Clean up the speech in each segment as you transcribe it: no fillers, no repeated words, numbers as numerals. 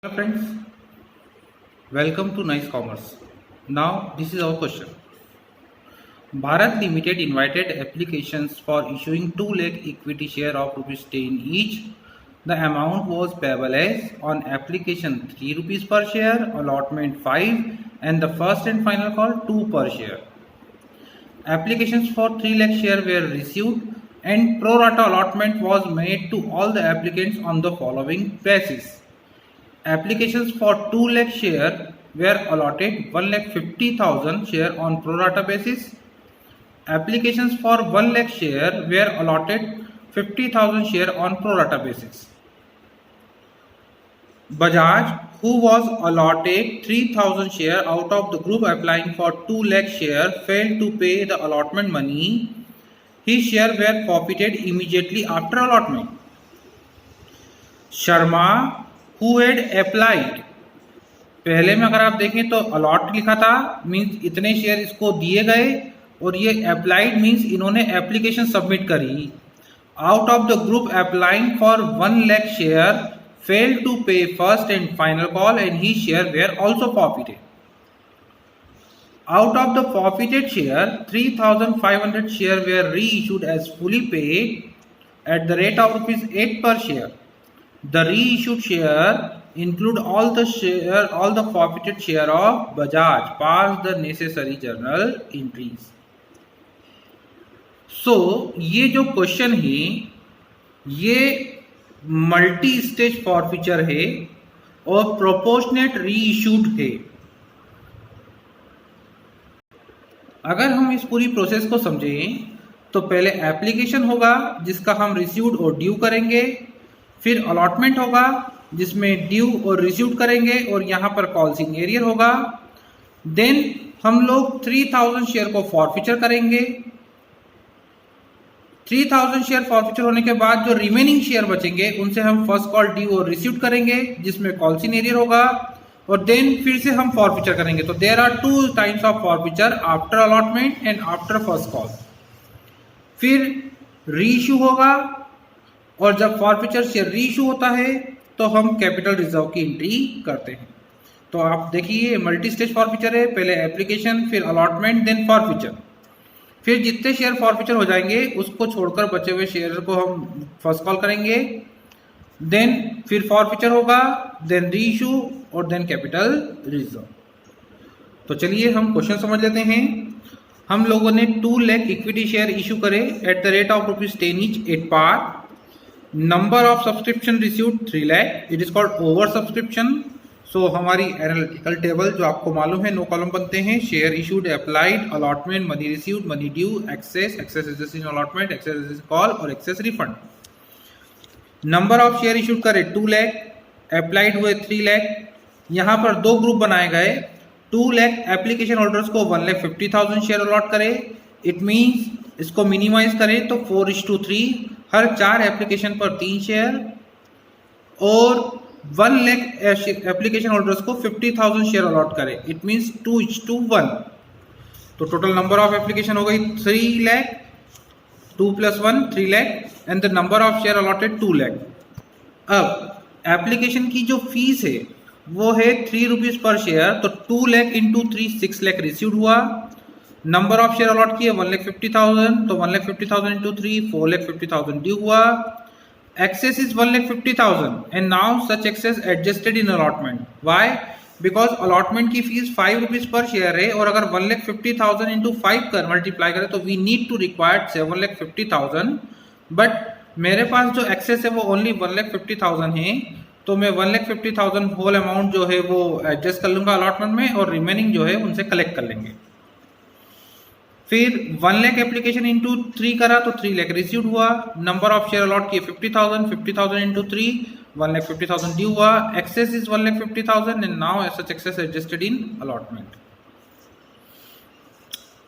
Hello friends, welcome to Nice Commerce. Now this is our question. Bharat Limited invited applications for issuing 2 lakh equity share of rupees 10 each. The amount was payable as on application 3 rupees per share, allotment 5 and the first and final call 2 per share. Applications for 3 lakh share were received and pro rata allotment was made to all the applicants on the following basis. Applications for 2 lakh share were allotted 1,50,000 share on pro rata basis. Applications for 1 lakh share were allotted 50,000 share on pro rata basis. Bajaj, who was allotted 3,000 share out of the group applying for 2 lakh share, failed to pay the allotment money. His share were forfeited immediately after allotment. Sharma, who had applied, पहले में अगर आप देखें तो allot लिखा था, means इतने share इसको दिए गए, और ये अप्लाइड मीन्स इन्होंने एप्लीकेशन सबमिट करी. Out of the group applying for 1 lakh share failed to pay first and final call and his share were also forfeited. Out of the forfeited share, 3,500 share were reissued as fully paid at the rate of rupees 8 per share. The reissued share include all the forfeited share of Bajaj past the necessary journal entries. So ये जो question है ये multi stage forfeiture है और proportionate reissued है. अगर हम इस पूरी प्रोसेस को समझें तो पहले एप्लीकेशन होगा जिसका हम रिसीव्ड और ड्यू करेंगे, फिर अलॉटमेंट होगा जिसमें ड्यू और रिसीव्ड करेंगे और यहाँ पर कॉल्सिंग एरियर होगा. देन हम लोग 3,000 शेयर को फॉरफीचर करेंगे. 3,000 शेयर फॉरफीचर होने के बाद जो रिमेनिंग शेयर बचेंगे उनसे हम फर्स्ट कॉल ड्यू और रिसीव्ड करेंगे जिसमें कॉल्सिंग एरियर होगा, और देन फिर से हम फॉरफीचर करेंगे. तो there are 2 types of forfeiture, after allotment and after first call. फिर रीइश्यू होगा, और जब फॉरफीचर शेयर रीइश्यू होता है तो हम कैपिटल रिजर्व की एंट्री करते हैं. तो आप देखिए मल्टी स्टेज फॉरफीचर है, पहले एप्लीकेशन, फिर अलॉटमेंट, देन फॉरफीचर. फिर जितने शेयर फॉरफीचर हो जाएंगे उसको छोड़कर बचे हुए शेयर को हम फर्स्ट कॉल करेंगे, देन फिर फॉरफीचर होगा, देन रीइश्यू और देन कैपिटल रिजर्व. तो चलिए हम क्वेश्चन समझ लेते हैं. हम लोगों ने 2 लाख इक्विटी शेयर इशू करे at the rate of rupees 10 each at par. Number of subscription received 3 lakh. It is called over subscription. So हमारी एनालिटिकल टेबल जो आपको मालूम है 9 कॉलम बनते हैं. Share issued, applied, allotment, money received, money due, excess existing allotment, excess existing call और excess refund. Number of share issued करे 2 lakh, applied हुए 3 लाख. यहाँ पर 2 ग्रुप बनाए गए. 2 लाख एप्लीकेशन होल्डर्स को 1,50,000 शेयर अलॉट करे. इट मीन्स इसको मिनिमाइज करें तो 4:3, हर 4 एप्लीकेशन पर 3 शेयर, और 1 लाख एप्लीकेशन होल्डर्स को 50,000 शेयर अलॉट करे. It means 2:1. तो टोटल नंबर ऑफ एप्लीकेशन हो गई 3 lakh, 2 + 1 3 lakh and the number of share allotted 2 lakh. अब एप्लीकेशन की जो फीस है वो है 3 रुपीज पर शेयर. तो 2 लाख इंटू 3 6 लाख रिसीव्ड हुआ. नंबर ऑफ शेयर अलॉट किए 1,50,000, तो 1,50,000 इंटू 3 4,50,000 ड्यू हुआ. Excess is 1,50,000 and now such excess adjusted in allotment. Why? Because allotment की फीस 5 रुपीज पर शेयर है, और अगर 1,50,000 इंटू 5 कर मल्टीप्लाई करें तो we need to required 7,50,000. But मेरे पास जो एक्सेस है वो ओनली 1,50,000 है, तो मैं 1,50,000 होल अमाउंट जो है वो एडजस्ट कर लूंगा अलॉटमेंट में, और रिमेनिंग जो है उनसे कलेक्ट कर लेंगे. फिर 1 लाख एप्लीकेशन इंटू 3 करा तो 3 लाख रिसीव्ड हुआ. नंबर ऑफ शेयर अलॉट किए 50,000 इंटू 3 1,50,000 ड्यू हुआ. Excess is 1,50,000 and now such excess adjusted in allotment.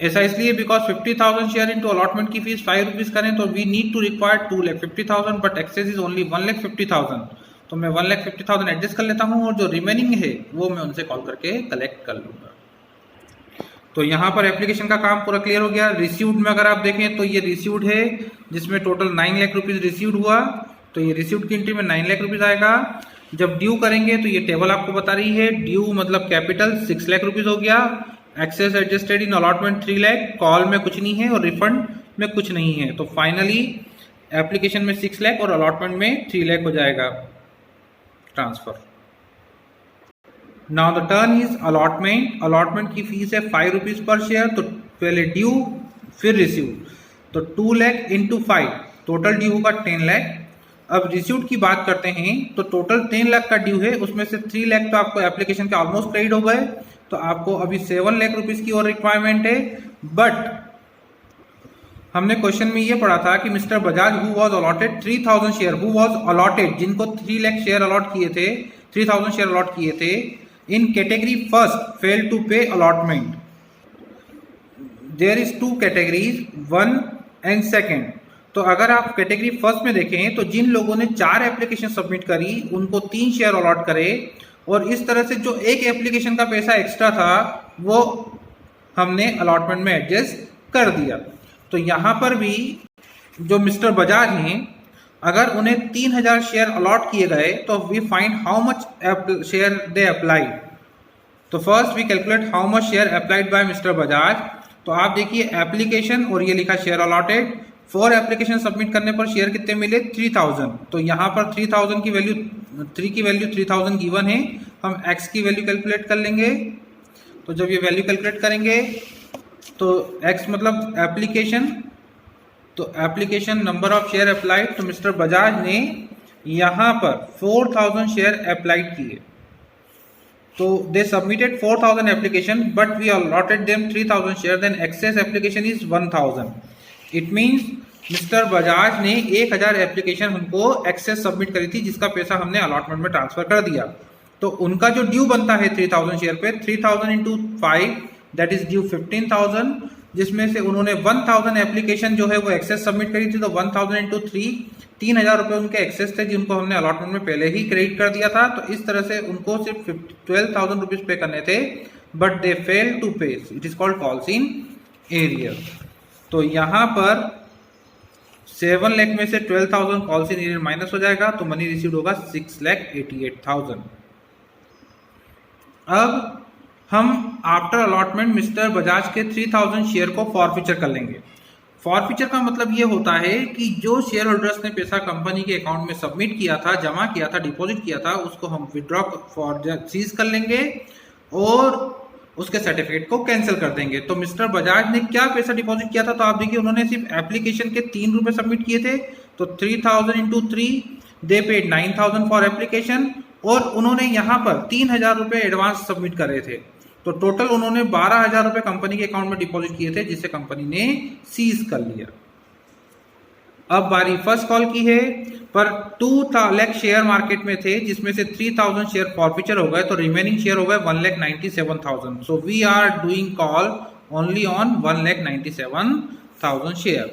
ऐसा इसलिए बिकॉज 50,000 शेयर इंटू अलॉटमेंट की फीस 5 रुपीज करें तो we need to require 2,50,000, but excess is only 1,50,000. तो मैं 1,50,000 एडजस्ट कर लेता हूँ, और जो रिमेनिंग है वो मैं उनसे कॉल करके कलेक्ट कर लूंगा. तो यहाँ पर एप्लीकेशन का काम पूरा क्लियर हो गया. रिसीव्ड में अगर आप देखें तो ये रिसीव्ड है जिसमें टोटल 9 लाख रुपीज रिसीव्ड हुआ. तो ये रिसीव्ड की एंट्री में 9 लाख रुपीज आएगा. जब ड्यू करेंगे तो ये टेबल आपको बता रही है, ड्यू मतलब कैपिटल 6 लाख रुपीज हो गया, excess adjusted in allotment 3 lakh, call में कुछ नहीं है और रिफंड में कुछ नहीं है, तो फाइनली एप्लीकेशन में 6 लाख और अलॉटमेंट में 3 लाख हो जाएगा transfer. Now the turn is allotment. Allotment की फीस है 5 रुपीज पर शेयर, तो पहले ड्यू फिर रिसीव, तो 2 लाख इंटू 5, टोटल ड्यू होगा 10 लाख। अब रिसीव्ड की बात करते हैं तो टोटल 10 लाख का ड्यू है, उसमें से 3 लाख तो आपको एप्लीकेशन के ऑलमोस्ट क्रेडिट हो गए, तो आपको अभी 7 लाख रुपीज की और रिक्वायरमेंट है। बट हमने क्वेश्चन में ये पढ़ा था कि mister Bajaj who was allotted 3000 share, who was allotted, जिनको 3 लाख शेयर अलॉट किए थे, 3000 शेयर अलॉट किए थे, in category first fail to pay allotment. There is 2 categories, 1 and 2nd। तो अगर आप कैटेगरी फर्स्ट में देखें तो जिन लोगों ने 4 एप्लीकेशन सबमिट करी उनको 3 शेयर अलॉट करे, और इस तरह से जो एक एप्लीकेशन का पैसा एक्स्ट्रा था वो हमने अलॉटमेंट में एडजस्ट कर दिया। तो यहां पर भी जो मिस्टर बजाज हैं, अगर उन्हें 3000 शेयर अलॉट किए गए तो we find how much share they applied. तो first we calculate how much share applied by mister Bajaj. तो आप देखिए एप्लीकेशन और ये लिखा शेयर अलॉटेड, 4 एप्लीकेशन सबमिट करने पर शेयर कितने मिले 3000। तो यहाँ पर 3000 की वैल्यू 3 की वैल्यू 3000 गिवन है, हम x की वैल्यू कैलकुलेट कर लेंगे। तो जब ये वैल्यू कैलकुलेट करेंगे तो x मतलब एप्लीकेशन, तो application number of share applied, तो मिस्टर बजाज ने यहाँ पर 4000 शेयर अप्लाइड किए, तो they submitted 4000 application but we allotted them 3000 share, then excess application is 1000। It means mister Bajaj ने 1000 एप्लीकेशन हमको एक्सेस सबमिट करी थी जिसका पैसा हमने अलॉटमेंट में ट्रांसफर कर दिया। तो उनका जो ड्यू बनता है 3000 शेयर पे, 3000 इंटू 5 दैट इज ड्यू 15000, जिसमें से उन्होंने 1000 एप्लीकेशन जो है वो एक्सेस सबमिट करी थी, तो 1000 इंटू 3, 3000 रुपए उनके एक्सेस थे जिनको हमने अलॉटमेंट में पहले ही क्रेडिट कर दिया था। तो इस तरह से उनको सिर्फ 12000 रुपीज पे करने थे, बट दे फेल टू पे, it is called calls in arrear. तो यहां पर 7 लाख में से 12000 कॉल्स इन एरियर माइनस हो जाएगा, तो मनी रिसीव्ड होगा 6,88,000। अब हम आफ्टर अलॉटमेंट मिस्टर बजाज के 3000 शेयर को फॉरफीचर कर लेंगे। फॉरफीचर का मतलब ये होता है कि जो शेयर होल्डर्स ने पैसा कंपनी के अकाउंट में सबमिट किया था, जमा किया था, डिपॉजिट किया था, उसको हम विड्रॉ फॉर सीज कर लेंगे और उसके सर्टिफिकेट को कैंसिल कर देंगे। तो मिस्टर बजाज ने क्या पैसा डिपॉजिट किया था, तो आप देखिए उन्होंने सिर्फ एप्लीकेशन के 3 रुपए सबमिट किए थे, तो 3000 into 3 they paid 9000 for application, और उन्होंने यहाँ पर 3000 रुपए एडवांस सबमिट करे थे, तो टोटल उन्होंने 12000 रुपए कंपनी के अकाउंट में डिपॉजिट किए थे जिसे कंपनी ने सीज कर लिया। अब बारी फर्स्ट कॉल की है, पर 2 लाख शेयर मार्केट में थे जिसमें से 3000 शेयर फॉरफीचर हो गए, तो रिमेनिंग शेयर हो गए 1,97,000। So we are doing call only on 1,97,000 share.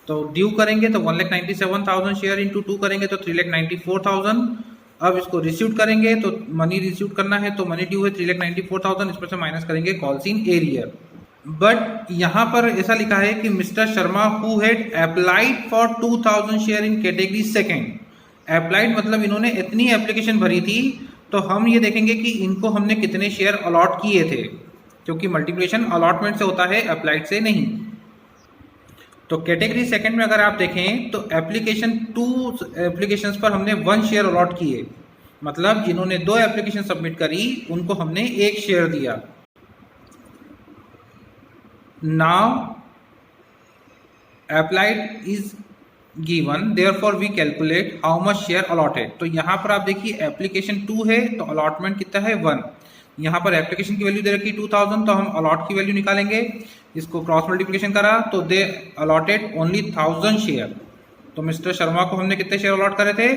तो ड्यू करेंगे तो 1,97,000 शेयर इंटू 2 करेंगे तो 3,94,000। अब इसको रिसीव करेंगे तो मनी रिसीव करना है, तो मनी ड्यू है 3,94,000, इसमें से माइनस करेंगे कॉल्स इन एरियर। बट यहां पर ऐसा लिखा है कि mister Sharma who had applied for 2000 share in category second. Applied मतलब इन्होंने इतनी एप्लीकेशन भरी थी, तो हम ये देखेंगे कि इनको हमने कितने शेयर अलॉट किए थे, क्योंकि मल्टीप्लिकेशन अलॉटमेंट से होता है, अप्लाइड से नहीं। तो कैटेगरी सेकंड में अगर आप देखें तो एप्लीकेशन 2 एप्लीकेशंस पर हमने 1 शेयर अलॉट किए, मतलब जिन्होंने 2 एप्लीकेशन सबमिट करी उनको हमने 1 शेयर दिया। Now applied is given, therefore we calculate how much share allotted। तो यहाँ पर आप देखिए एप्लीकेशन 2 है तो अलॉटमेंट कितना है 1। यहाँ पर एप्लीकेशन की वैल्यू दे रखी 2000, तो हम अलॉट की वैल्यू निकालेंगे, इसको क्रॉस मल्टीप्लिकेशन करा तो दे अलॉटेड ओनली 1000 शेयर। तो मिस्टर शर्मा को हमने कितने शेयर अलॉट करे थे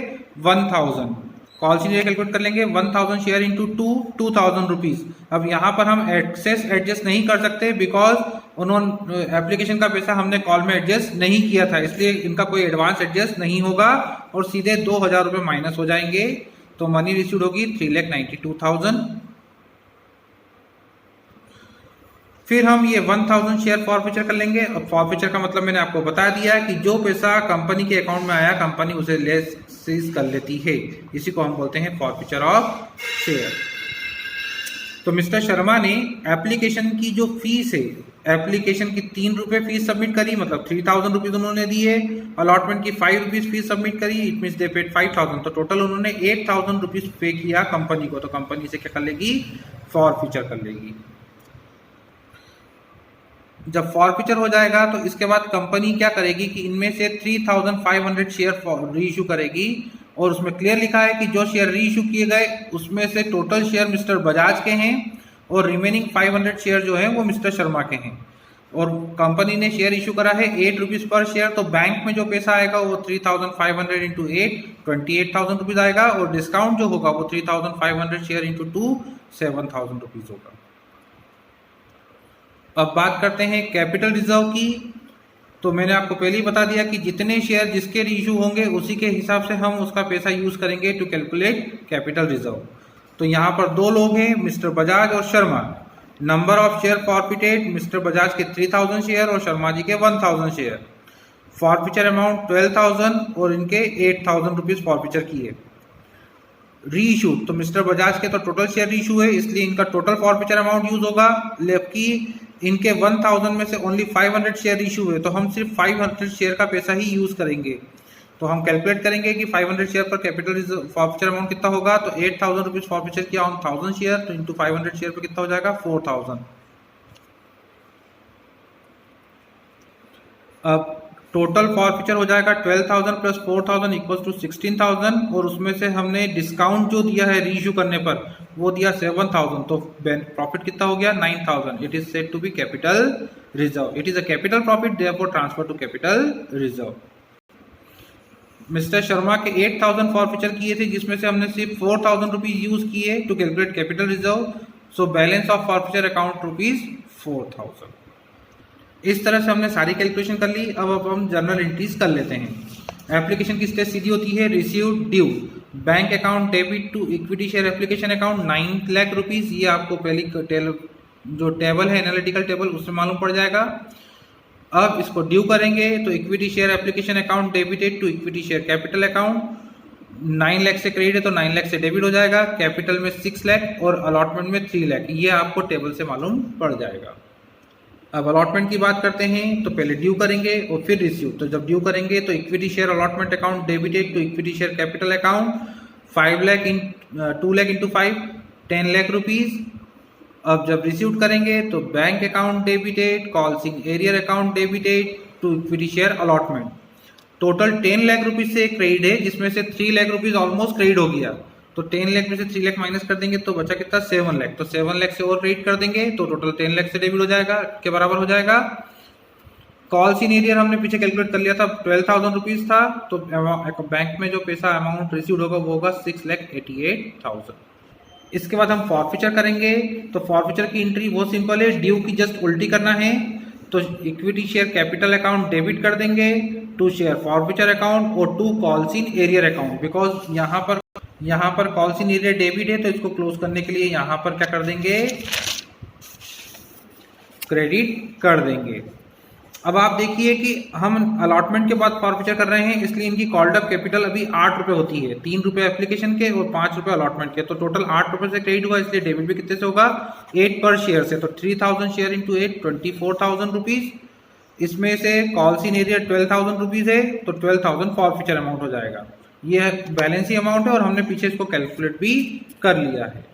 1000। कॉल सी कैलकुलेट कर लेंगे 1000 शेयर इंटू 2, 2000 रुपीज। अब यहाँ पर हम एक्सेस एडजस्ट नहीं कर सकते बिकॉज उन्होंने एप्लीकेशन का पैसा हमने कॉल में एडजस्ट नहीं किया था, इसलिए इनका कोई एडवांस एडजस्ट नहीं होगा और सीधे 2000 रुपये माइनस हो जाएंगे। तो मनी रिसीव्ड होगी 3,92,000। फिर हम ये 1000 शेयर फॉरफीचर कर लेंगे। अब फॉरफीचर का मतलब मैंने आपको बता दिया है कि जो पैसा कंपनी के अकाउंट में आया कंपनी उसे लेस सीज कर लेती है, इसी को हम बोलते हैं फॉरफीचर ऑफ शेयर। तो मिस्टर शर्मा ने एप्लीकेशन की जो फीस है, एप्लीकेशन की 3 रुपये फीस सबमिट करी, मतलब 3000 रुपीज उन्होंने दिए। अलॉटमेंट की 5 रुपीज फीस सबमिट करी, इट मीन दे पेड 5000। तो टोटल उन्होंने 8000 रुपीज पे किया कंपनी को। तो कंपनी से क्या कर लेगी, फॉरफीचर कर लेगी। जब फॉरफीचर हो जाएगा तो इसके बाद कंपनी क्या करेगी कि इनमें से 3500 शेयर रीइश्यू करेगी, और उसमें क्लियर लिखा है कि जो शेयर रीइश्यू किए गए उसमें से टोटल शेयर मिस्टर बजाज के हैं और रिमेनिंग 500 शेयर जो हैं वो मिस्टर शर्मा के हैं। और कंपनी ने शेयर इशू करा है 8 रुपीज पर शेयर, तो बैंक में जो पैसा आएगा वो 3500 इंटू 8 28,000 रुपीज आएगा, और डिस्काउंट जो होगा वो 3500 शेयर इंटू 2 7000 रुपीज होगा। अब बात करते हैं कैपिटल रिजर्व की। तो मैंने आपको पहले ही बता दिया कि जितने शेयर जिसके रीइश्यू होंगे उसी के हिसाब से हम उसका पैसा यूज करेंगे टू कैलकुलेट कैपिटल रिजर्व। तो यहाँ पर 2 लोग हैं, मिस्टर बजाज और Sharma. Number of share forfeited, mister Bajaj के 3000 शेयर और शर्मा जी के 1000 शेयर। फॉरफीचर अमाउंट 12,000 और इनके 8,000 रुपीज फॉरफीचर किए। रीइश्यू, तो मिस्टर बजाज के तो टोटल शेयर रीइश्यू है इसलिए इनका टोटल फॉरफीचर अमाउंट यूज होगा, जबकि इनके 1000 में से ओनली 500 शेयर इशू हुए, तो हम सिर्फ 500 शेयर का पैसा ही यूज करेंगे। तो हम कैलकुलेट करेंगे कि 500 शेयर पर कैपिटल फॉरफीचर अमाउंट कितना होगा। तो 8000 रुपीज फॉरफीचर किया ऑन 1000 शेयर, तो इंटू 500 शेयर पर कितना हो जाएगा 4000। अब टोटल फॉरफीचर हो जाएगा 12,000 प्लस 4,000 इक्वल्स टू 16,000, और उसमें से हमने डिस्काउंट जो दिया है रीइश्यू करने पर वो दिया 7,000, तो प्रॉफिट कितना हो गया 9,000। It is said to be capital reserve. It is a capital profit, therefore transfer to capital reserve. Mister Sharma के 8,000 फॉरफीचर किए थे जिसमें से हमने सिर्फ 4,000 रुपीज यूज किए to calculate capital reserve, so balance of forfeiture account rupees 4,000। इस तरह से हमने सारी कैलकुलेशन कर ली। अब हम जर्नल एंट्रीज कर लेते हैं। एप्लीकेशन की स्टेज सीधी होती है, received, due, bank account debit to equity share application account 9 lakh rupees. ये आपको पहली जो टेबल है एनालिटिकल टेबल उससे मालूम पड़ जाएगा। अब इसको ड्यू करेंगे तो equity share application account debited to equity share capital account 9 lakh से क्रेडिट है तो 9 लाख से डेबिट हो जाएगा। कैपिटल में 6 लाख और अलॉटमेंट में 3 लाख, ये आपको टेबल से मालूम पड़ जाएगा। अब अलॉटमेंट की बात करते हैं तो पहले ड्यू करेंगे और फिर रिसीव। तो जब ड्यू करेंगे तो equity share allotment account debited to equity share capital account 5 lakh in 2 lakh into 5 10 lakh rupees. अब जब रिसीव करेंगे तो bank account debited, calls in arrear account debited to equity share allotment. Total 10 lakh rupees से क्रेडिट है जिसमें से 3 लाख रुपीज ऑलमोस्ट क्रेडिट हो गया, तो 10 लाख में से 3 लाख माइनस कर देंगे तो बचा कितना 7 लाख। तो 7 लाख से और क्रेडिट कर देंगे तो टोटल 10 लाख से डेबिट हो जाएगा के बराबर हो जाएगा। कॉल्स इन एरियर हमने पीछे कैलकुलेट कर लिया था, 12,000 रुपीज था, तो बैंक में जो पैसा अमाउंट रिसीव होगा वो होगा 6,88,000। इसके बाद हम फॉरफीचर करेंगे। तो फॉरफीचर की एंट्री बहुत सिंपल है, ड्यू की जस्ट उल्टी करना है। तो equity share capital account debit कर देंगे टू शेयर फॉरफीचर अकाउंट और to calls in arrear account, because यहाँ पर कॉल्स इन एरियर डेबिट है तो इसको क्लोज करने के लिए यहाँ पर क्या कर देंगे क्रेडिट कर देंगे। अब आप देखिए कि हम अलॉटमेंट के बाद फॉरफीचर कर रहे हैं इसलिए इनकी कॉल्ड अप कैपिटल अभी 8 रुपए होती है, 3 रुपए एप्लीकेशन के और 5 रुपए अलॉटमेंट के, तो टोटल 8 रुपए से क्रेडिट हुआ, इसलिए डेबिट भी कितने से होगा 8 पर शेयर से। तो 3,000 शेयर इंटू 8 24,000 रुपीज। इसमें से कॉल्स इन एरिया 12,000 रुपीज है तो 12,000 फॉरफीचर अमाउंट हो जाएगा। ये बैलेंस ही अमाउंट है और हमने पीछे इसको कैलकुलेट भी कर लिया है।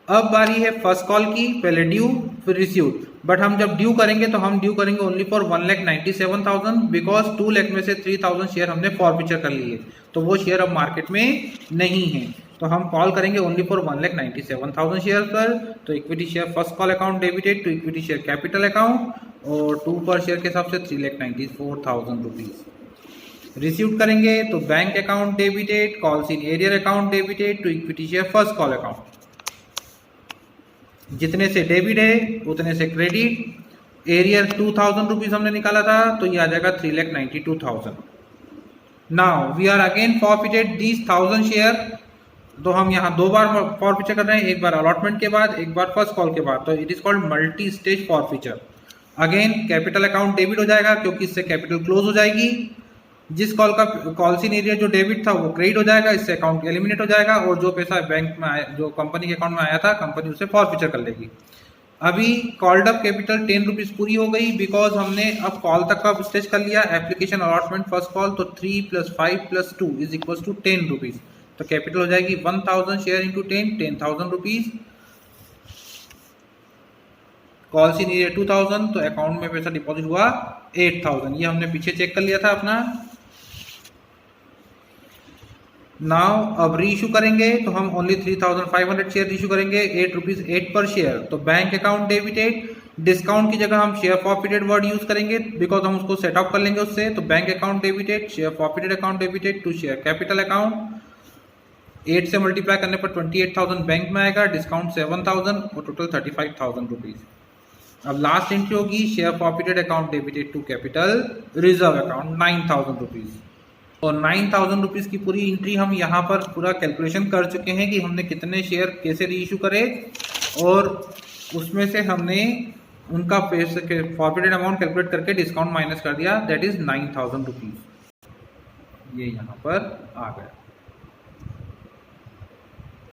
अब बारी है फर्स्ट कॉल की, पहले ड्यू फिर रिसीव। बट हम जब ड्यू करेंगे तो हम ड्यू करेंगे ओनली फॉर 1,97,000 बिकॉज 2 लाख में से 3,000 शेयर हमने फॉरफीचर कर लिए तो वो शेयर अब मार्केट में नहीं है, तो हम कॉल करेंगे ओनली फॉर 1,97,000 शेयर पर। तो equity share first call account debited to equity share capital account और 2 पर शेयर के हिसाब से 3,94,000 रुपीज। रिसीव करेंगे तो bank account debited, calls in arrear account debited to equity share first call account. जितने से डेबिट है उतने से क्रेडिट। एरियर 2,000 रुपीज हमने निकाला था तो ये आ जाएगा 3,92,000। Now we are again forfeited these 1,000 share तो हम यहाँ 2 बार फॉरफीचर कर रहे हैं, एक बार अलॉटमेंट के बाद, एक बार फर्स्ट कॉल के बाद। तो it is called multi stage forfeiture. Again capital account debit हो जाएगा क्योंकि इससे कैपिटल क्लोज हो जाएगी। जिस कॉल का कॉल सिनेरियो जो डेबिट था वो क्रेडिट हो जाएगा, इससे अकाउंट एलिमिनेट हो जाएगा, और जो पैसा बैंक में आया, जो कंपनी के अकाउंट में आया था, कंपनी उसे फॉरफीचर कर लेगी। अभी कॉल्ड अप कैपिटल 10 रुपीज पूरी हो गई बिकॉज हमने अब कॉल तक का स्टेज कर लिया। एप्लीकेशन अलॉटमेंट फर्स्ट कॉल, तो 3 + 5 + 2 इज इक्वल टू 10 रुपीज। तो कैपिटल हो जाएगी 1000 share into 10,000 rupees. Call scenario 2000, तो अकाउंट में पैसा डिपॉजिट हुआ 8000। ये हमने पीछे चेक कर लिया था अपना। नाउ अब रीइशू करेंगे तो हम ओनली 3500 शेयर रीइशू करेंगे, 8 रुपीज 8 पर शेयर। तो बैंक अकाउंट डेबिटेड, डिस्काउंट की जगह हम शेयर फॉरफिटेड वर्ड यूज करेंगे बिकॉज हम उसको सेट अप कर लेंगे उससे। तो bank account debited, share forfeited account debited to share capital account. 8 से मल्टीप्लाई करने पर 28,000 बैंक में आएगा, डिस्काउंट 7,000 और टोटल 35,000 रुपीज। अब लास्ट एंट्री होगी share forfeited account debited to capital reserve account 9,000 rupees. और 9,000 रुपीज की पूरी एंट्री हम यहाँ पर पूरा कैलकुलेशन कर चुके हैं कि हमने कितने शेयर कैसे रीइशू करे, और उसमें से हमने उनका फॉरफिटेड अमाउंट कैलकुलेट करके डिस्काउंट माइनस कर दिया, दैट इज 9,000 रुपीज। ये यहाँ पर आ गया।